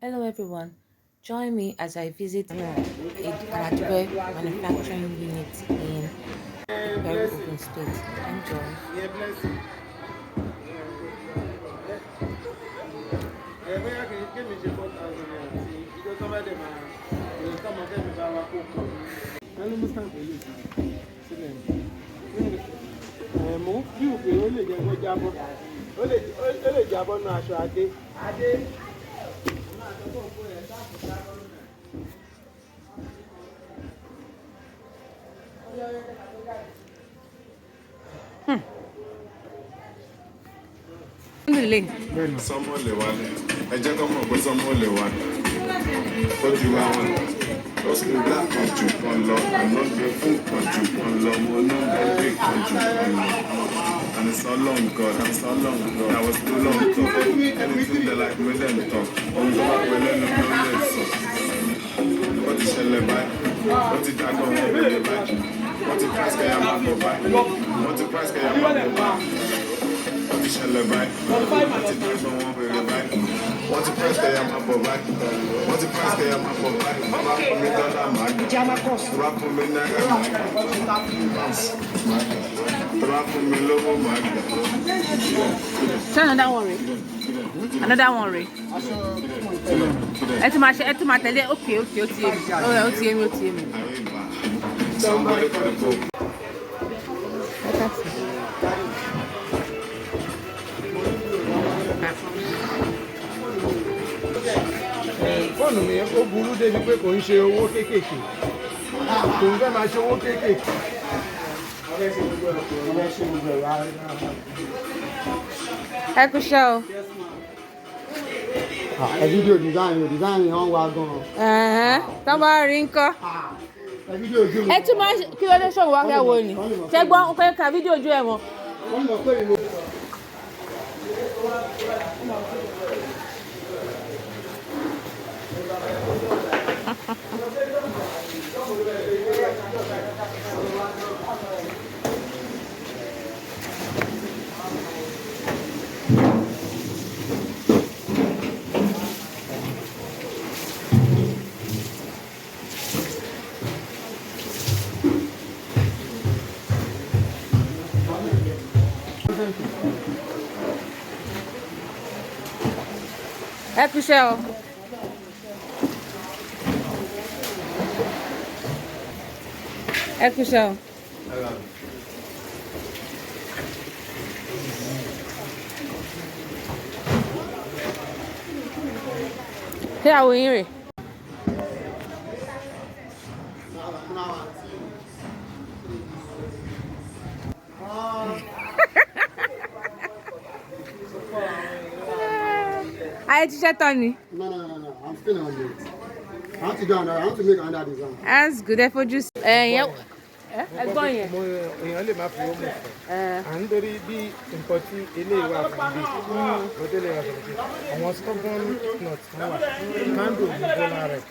Hello everyone, join me as I visit an Adire manufacturing unit in Iperu Ogun State. Enjoy. Mo bí òpè ó lè jẹ́ kó jábọ́ ó lè jábọ́ nínú aṣọ adé. Sọmọ lè wá ní ẹ jẹ́ kó mọ̀ pé sọmọ lè wá ní ó ti wá wọn ó sì gbá kan jù kan lọ àná gbé fún kan jù kan lọ mo ní gbé kan jù kan lọ and it's so long God and it's so long God I was too long talk anything they like me dem talk ohun tó bá pẹ́ lẹ́nu ló lè sọ ó ti ṣẹlẹ̀ báyìí ó ti dágbọ́ wọn bèrè báyìí wọ́n ti price kẹ́yà máa bọ̀ báyìí wọ́n ti price kẹ́yà máa bọ̀ báyìí. What is your level? What is your level? What is price that I'm above? What is price that I'm above? Me dollar man. Drop me naira man. Drop me logo man. Turn another one, Ray. Another one, Ray. It's my tele. Okay. Okay. Somebody for the book. Fóònù mi ó burú débi pé kò ń ṣe owó kéékèèké kò ń fẹ́ máa ṣe owó kéékèèké. Ẹ kú iṣẹ́ o. Ẹ fídíò design wọn wá gan-an. Tọ́ bá rí nǹkan. Ẹ fídíò ojú mi. Ẹ tún máa kí ló dé ṣòwò wá kẹ́ wo ni? Ṣé gbọ́ pé ka fídíò ojú ẹ̀ mọ́? Wọ́n mọ̀ pé ìlú. Ẹ kú iṣẹ́ o. Ẹ kú iṣẹ́ o. Ṣé àwọn yín rè? Ayé ti ṣẹ́ tán ni. No. I'm still on it. I want to do another. I want to make another design. That's good. Ẹ fojú sí. Ẹ̀gbọ́n yẹn. Èèyàn lè má fi owó mọ̀. À ń torí bí nǹkan tí eléyìí wà fún bí ọdún lè wà fún bí àwọn stubborn nuts kan wà kándò ní bọ́lá rẹ̀